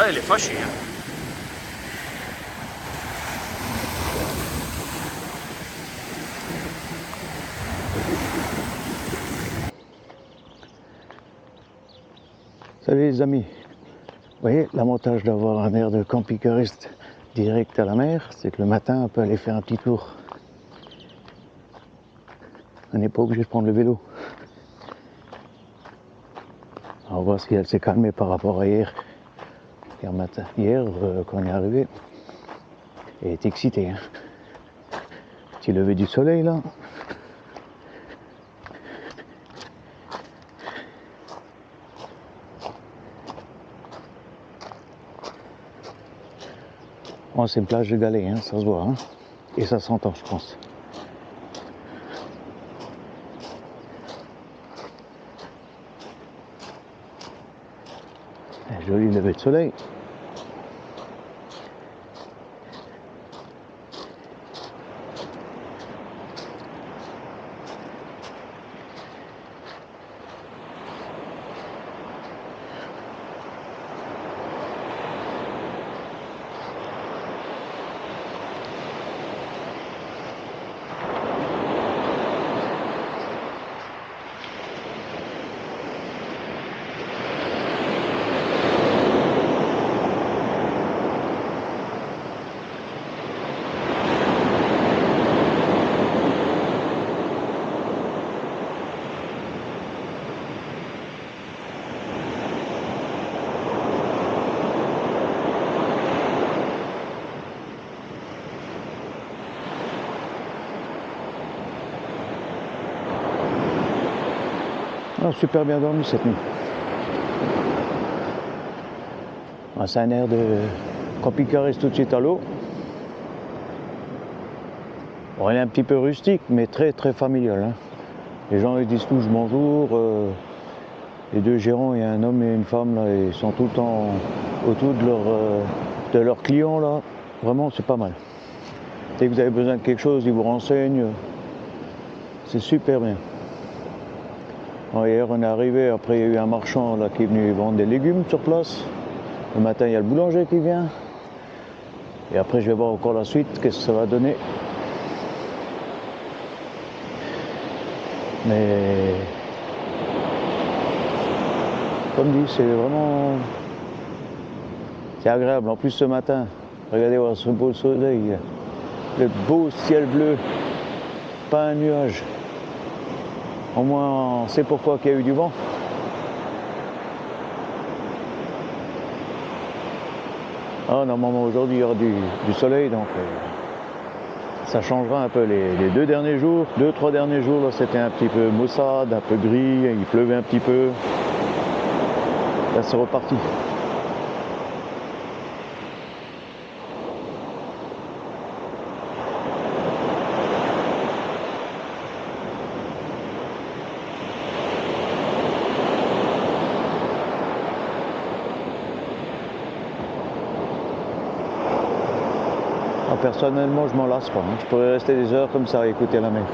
elle est fâchée. Hein. Salut les amis. Vous voyez, l'avantage d'avoir un air de camping-cariste direct à la mer, c'est que le matin, on peut aller faire un petit tour. On n'est pas obligé de prendre le vélo. On va voir si elle s'est calmée par rapport à hier. Hier, quand on est arrivé, elle est excitée. Hein. Petit lever du soleil là. Oh, c'est une plage de galets, hein, ça se voit. Hein. Et ça s'entend, je pense. Un joli lever de soleil. On a super bien dormi cette nuit. C'est un air de camping-cariste tout de suite à l'eau. Bon, il est un petit peu rustique, mais très très familial. Hein. Les gens ils disent tous bonjour. Les deux gérants, il y a un homme et une femme, là, ils sont tout le temps autour de leurs clients. Là. Vraiment, c'est pas mal. Dès que vous avez besoin de quelque chose, ils vous renseignent. C'est super bien. Bon, hier, on est arrivé, après il y a eu un marchand là, qui est venu vendre des légumes sur place. Le matin, il y a le boulanger qui vient. Et après, je vais voir encore la suite, qu'est-ce que ça va donner. Mais, comme dit, c'est vraiment... C'est agréable. En plus, ce matin, regardez voir ce beau soleil, le beau ciel bleu, pas un nuage. Au moins, on sait pourquoi il y a eu du vent. Ah, normalement, aujourd'hui, il y aura du soleil, donc ça changera un peu. Les deux derniers jours, 2-3 derniers jours, là, c'était un petit peu maussade, un peu gris, il pleuvait un petit peu. Là, c'est reparti. Personnellement, je m'en lasse pas. Je pourrais rester des heures comme ça à écouter la mer.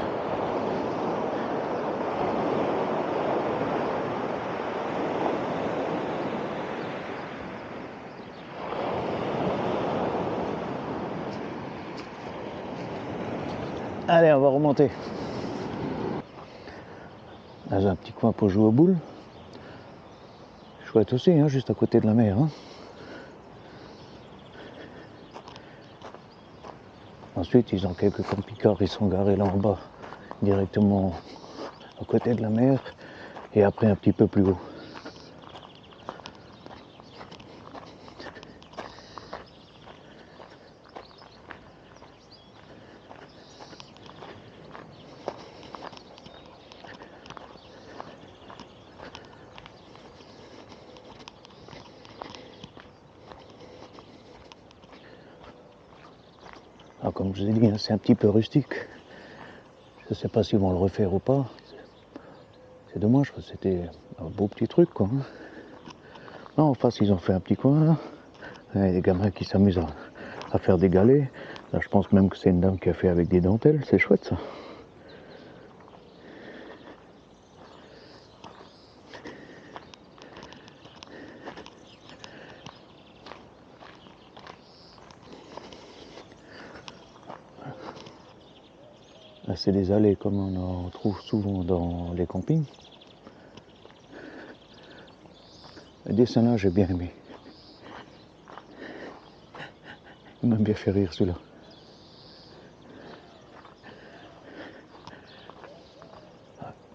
Allez, on va remonter. Là, j'ai un petit coin pour jouer aux boules. Chouette aussi, hein, juste à côté de la mer. Hein. Ensuite, ils ont quelques camping-cars, ils sont garés là en bas, directement à côté de la mer, et après un petit peu plus haut. Alors, comme je vous ai dit, hein, c'est un petit peu rustique. Je ne sais pas s'ils vont le refaire ou pas. C'est dommage, c'était un beau petit truc, quoi. Non, en face, ils ont fait un petit coin, là. Il y a des gamins qui s'amusent à faire des galets. Là, je pense même que c'est une dame qui a fait avec des dentelles. C'est chouette, ça. Là, c'est des allées comme on en trouve souvent dans les campings. Le dessin-là, j'ai bien aimé. Il m'a bien fait rire celui-là.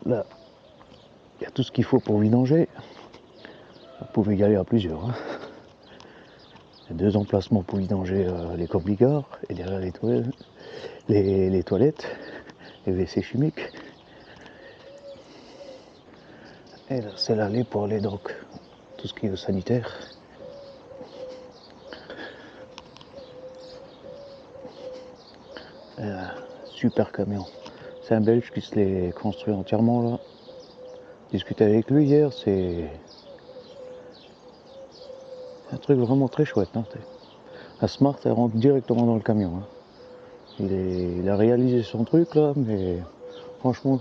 Là, il y a tout ce qu'il faut pour vidanger. Vous pouvez y aller à plusieurs. Hein. Il y a 2 emplacements pour vidanger les camping-cars et derrière les toilettes, les WC chimiques. Et là, c'est l'allée pour aller donc tout ce qui est sanitaire. Super camion. C'est un Belge qui se l'est construit entièrement là. J'ai discuté avec lui hier, c'est un truc vraiment très chouette. Hein. La Smart, elle rentre directement dans le camion. Hein. Il a réalisé son truc là, mais franchement,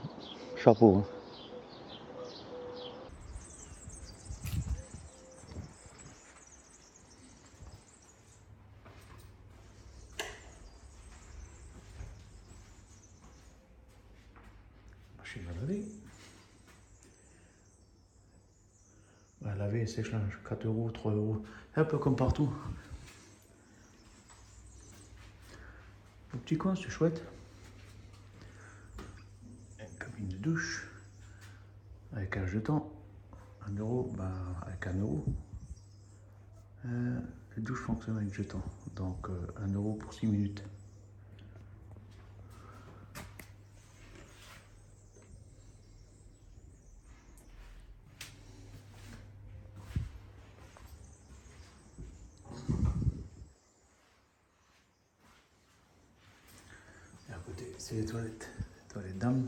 chapeau. Hein. Machine à laver. Bah, laver, sèche-linge, 4 €, 3 €. Un peu comme partout. Le petit coin, c'est chouette. Une cabine de douche. Avec un jeton. 1 €, bah, avec 1 €. La douche fonctionne avec jeton. Donc 1 € pour 6 minutes. Et à côté, c'est les toilettes. Toilettes dames.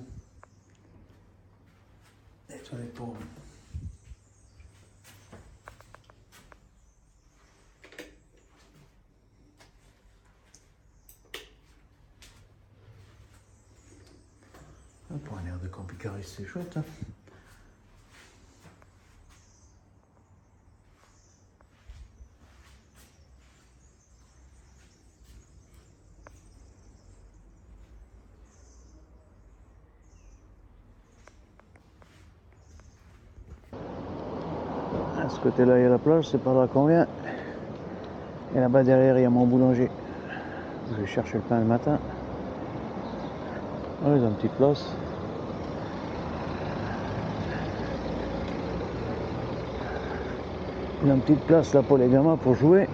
Et toilettes pour hommes. Pour un air de camping-cariste, c'est chouette. Hein. À ce côté-là, il y a la plage, c'est par là qu'on vient. Et là-bas derrière, il y a mon boulanger. Je vais chercher le pain le matin. Ah, ils ont une petite place. Il y a une petite place là pour les gamins pour jouer.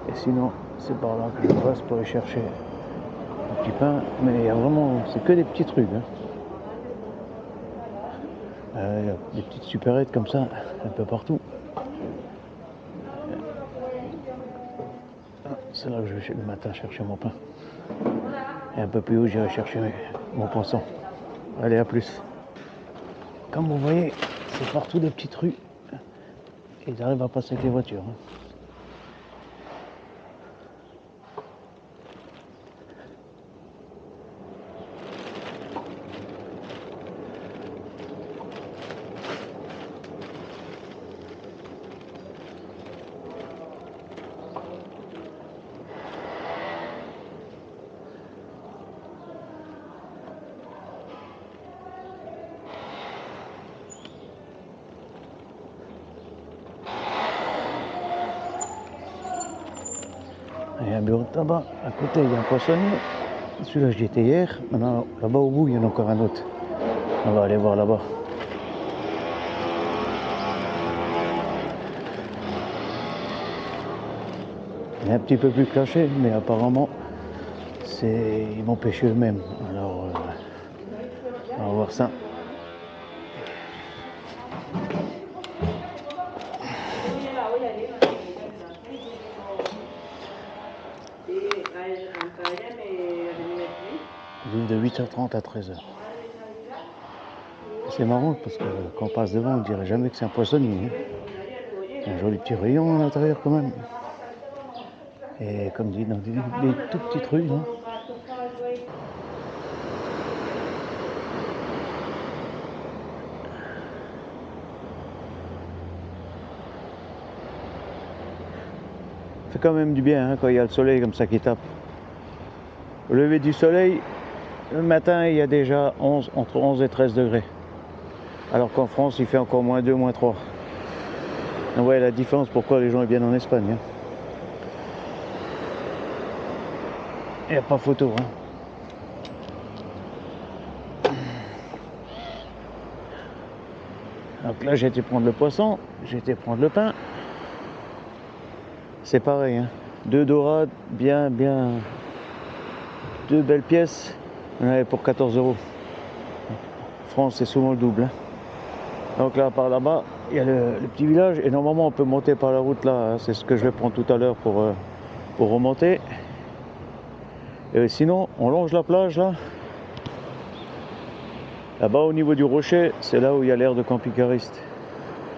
Et sinon, c'est par là que je passe pour aller chercher un petit pain. Mais il y a vraiment, c'est que des petites rues. Hein. Il y a des petites supérettes comme ça, un peu partout. C'est là que je vais le matin chercher mon pain. Et un peu plus haut, j'irai chercher mon poisson. Allez, à plus. Comme vous voyez, c'est partout des petites rues. Et ils arrivent à passer avec les voitures. Hein. Il y a un bureau de tabac. À côté, il y a un poissonnier. Celui-là, j'y étais hier. Maintenant, là-bas au bout, il y en a encore un autre. On va aller voir là-bas. Il est un petit peu plus caché, mais apparemment, ils vont pêcher eux-mêmes. Alors, on va voir ça. Ils ouvrent de 8h30 à 13h. C'est marrant parce que quand on passe devant, on ne dirait jamais que c'est un poissonnier. Hein. Un joli petit rayon à l'intérieur quand même. Et comme dit, dans des toutes petites rues. Hein. Ça fait quand même du bien hein, quand il y a le soleil comme ça qui tape. Au lever du soleil, le matin, il y a déjà entre 11 et 13 degrés. Alors qu'en France, il fait encore moins 2, moins 3. Donc ouais, la différence, pourquoi les gens viennent en Espagne. Hein. Il n'y a pas photo. Hein. Donc là, j'ai été prendre le poisson, j'ai été prendre le pain. C'est pareil, hein. 2 dorades, bien, 2 belles pièces. On avait pour 14 €. France, c'est souvent le double. Hein. Donc là, par là-bas, il y a le petit village. Et normalement, on peut monter par la route là. Hein. C'est ce que je vais prendre tout à l'heure pour remonter. Et sinon, on longe la plage là. Là-bas, au niveau du rocher, c'est là où il y a l'aire de camping-cariste.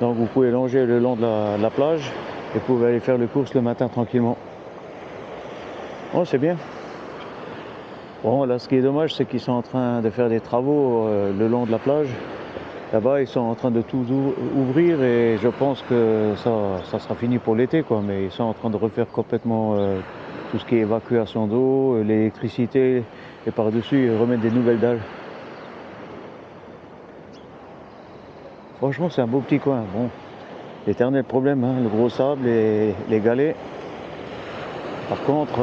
Donc vous pouvez longer le long de la plage et vous pouvez aller faire les courses le matin tranquillement. Oh, c'est bien. Bon, là, ce qui est dommage, c'est qu'ils sont en train de faire des travaux le long de la plage. Là-bas, ils sont en train de tout ouvrir et je pense que ça sera fini pour l'été, quoi. Mais ils sont en train de refaire complètement tout ce qui est évacuation d'eau, l'électricité, et par-dessus, ils remettent des nouvelles dalles. Franchement, c'est un beau petit coin. Bon, l'éternel problème, hein, le gros sable et les galets. Par contre,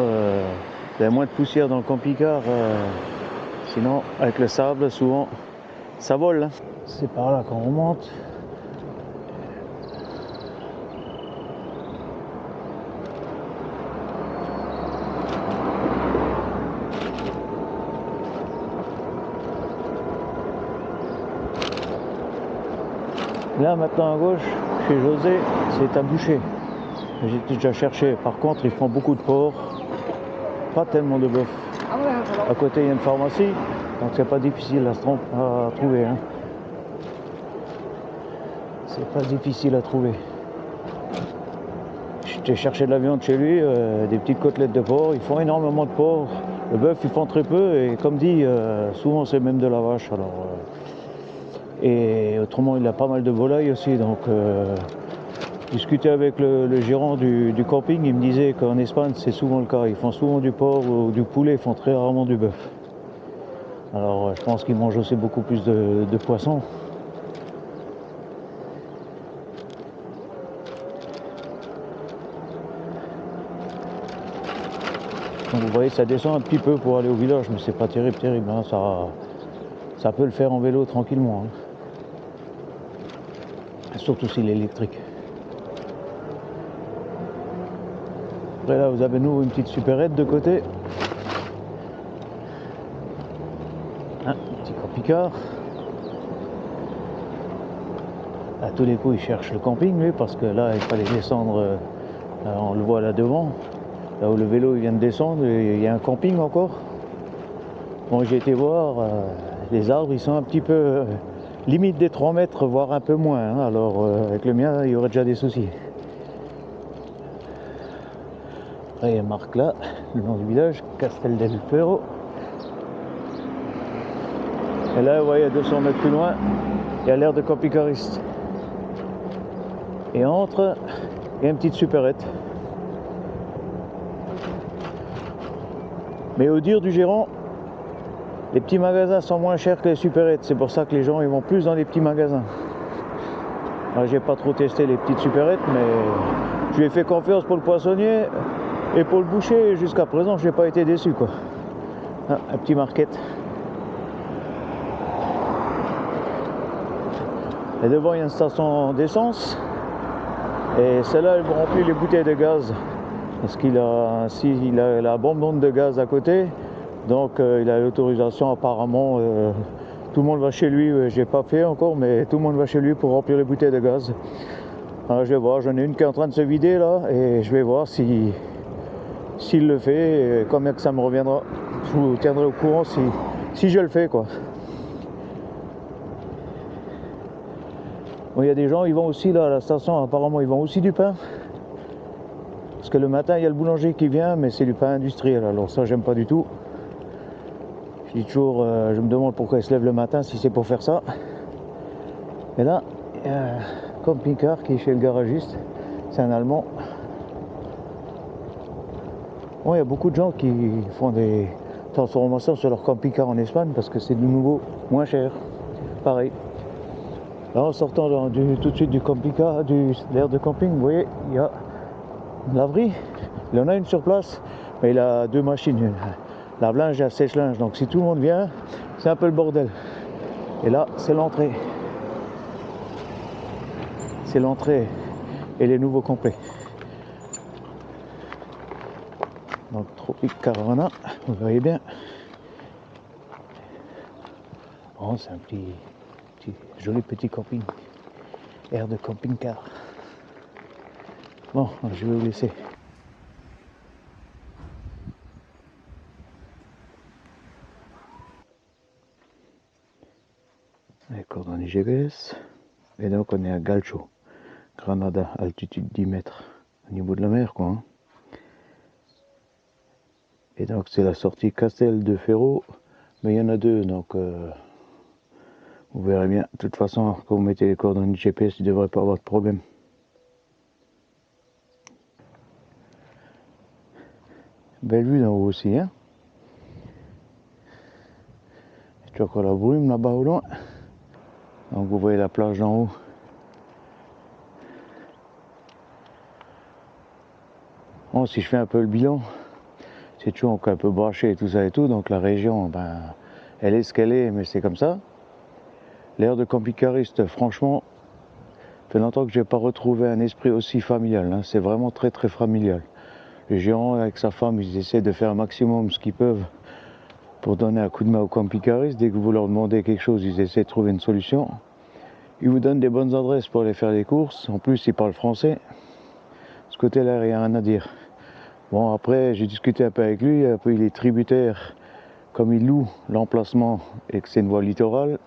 il y a moins de poussière dans le camping-car. Sinon, avec le sable, souvent, ça vole. Hein. C'est par là qu'on remonte. Là, maintenant à gauche, chez José, c'est à boucher. J'ai déjà cherché. Par contre, ils font beaucoup de porc. Pas tellement de bœuf. À côté, il y a une pharmacie. Donc, c'est pas difficile à trouver. Hein. C'est pas difficile à trouver. J'ai cherché de la viande chez lui, des petites côtelettes de porc. Ils font énormément de porc. Le bœuf, ils font très peu. Et comme dit, souvent, c'est même de la vache. Alors, et autrement, il a pas mal de volailles aussi. Donc, discuter avec le gérant du camping, il me disait qu'en Espagne, c'est souvent le cas. Ils font souvent du porc ou du poulet, ils font très rarement du bœuf. Alors, je pense qu'ils mangent aussi beaucoup plus de poissons. Donc, vous voyez, ça descend un petit peu pour aller au village, mais c'est pas terrible. Hein. Ça peut le faire en vélo tranquillement. Hein. Surtout s'il est électrique. Après là, vous avez nous une petite supérette de côté. Un petit camping-car. À tous les coups, il cherche le camping, lui, parce que là, il fallait descendre. On le voit là devant. Là où le vélo il vient de descendre, il y a un camping encore. Bon, j'ai été voir, les arbres, ils sont un petit peu limite des 3 mètres, voire un peu moins. Hein. Alors, avec le mien, il y aurait déjà des soucis. Après, il y a Marc là, le nom du village, Castel del Ferro. Et là, vous voyez, à 200 mètres plus loin, il y a l'aire de camping-cariste. Et entre, il y a une petite supérette. Mais au dire du gérant, les petits magasins sont moins chers que les supérettes. C'est pour ça que les gens ils vont plus dans les petits magasins. Alors, j'ai pas trop testé les petites supérettes, mais je lui ai fait confiance pour le poissonnier et pour le boucher. Jusqu'à présent, je n'ai pas été déçu, quoi. Ah, un petit market. Et devant, il y a une station d'essence. Et celle-là, elle remplit les bouteilles de gaz. Parce qu'il a la bombe de gaz à côté. Donc, il a l'autorisation apparemment. Tout le monde va chez lui. J'ai pas fait encore, mais tout le monde va chez lui pour remplir les bouteilles de gaz. Alors, je vais voir. J'en ai une qui est en train de se vider là. Et je vais voir s'il le fait et combien que ça me reviendra. Je vous tiendrai au courant si je le fais, quoi. Bon, il y a des gens, ils vont aussi là à la station, apparemment ils vendent aussi du pain. Parce que le matin, il y a le boulanger qui vient, mais c'est du pain industriel, alors ça, j'aime pas du tout. Je dis toujours, je me demande pourquoi ils se lèvent le matin, si c'est pour faire ça. Et là, il y a un camping-car qui est chez le garagiste, c'est un Allemand. Bon, il y a beaucoup de gens qui font des transformation sur leur camping-car en Espagne parce que c'est de nouveau moins cher. Pareil. Là, en sortant tout de suite du camping-car, de l'aire de camping, vous voyez, il y a une laverie. Il y en a une sur place, mais il a 2 machines, lave-linge et un sèche-linge. Donc si tout le monde vient, c'est un peu le bordel. Et là, c'est l'entrée. C'est l'entrée et les nouveaux complets. Donc Tropic Caravana, vous voyez bien. Oh, c'est un joli petit camping. Aire de camping-car. Bon, je vais vous laisser. Les coordonnées GPS. Et donc on est à Galcho, Granada, altitude 10 mètres. Au niveau de la mer, quoi. Hein. Et donc c'est la sortie Castel de Ferro. Mais il y en a 2, donc vous verrez bien. De toute façon, quand vous mettez les coordonnées GPS, il ne devrait pas avoir de problème. Belle vue d'en haut aussi, hein. Et tu as encore la brume là-bas au loin. Donc vous voyez la plage d'en haut. Bon, si je fais un peu le bilan, c'est toujours encore un peu braché et tout ça et tout. Donc la région, ben, elle est ce qu'elle est, mais c'est comme ça. L'aire de camping-cariste, franchement, ça fait longtemps que je n'ai pas retrouvé un esprit aussi familial. Hein. C'est vraiment très très familial. Le gérant avec sa femme, ils essaient de faire un maximum ce qu'ils peuvent pour donner un coup de main aux camping-caristes. Dès que vous leur demandez quelque chose, ils essaient de trouver une solution. Ils vous donnent des bonnes adresses pour aller faire des courses. En plus, ils parlent français. De ce côté-là, il n'y a rien à dire. Bon, après, j'ai discuté un peu avec lui. Un peu, il est tributaire. Comme il loue l'emplacement et que c'est une voie littorale,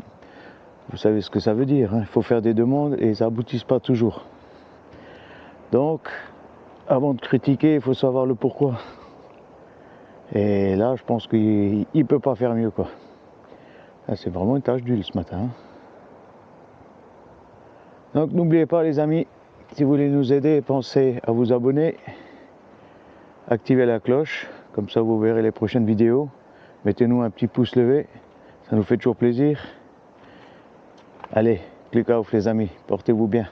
vous savez ce que ça veut dire. Hein. Il faut faire des demandes et ça n'aboutit pas toujours. Donc, avant de critiquer, il faut savoir le pourquoi. Et là, je pense qu'il ne peut pas faire mieux, quoi. Là, c'est vraiment une tache d'huile ce matin. Hein. Donc, n'oubliez pas, les amis, si vous voulez nous aider, pensez à vous abonner, activez la cloche, comme ça vous verrez les prochaines vidéos. Mettez-nous un petit pouce levé, ça nous fait toujours plaisir. Allez, click off les amis, portez-vous bien.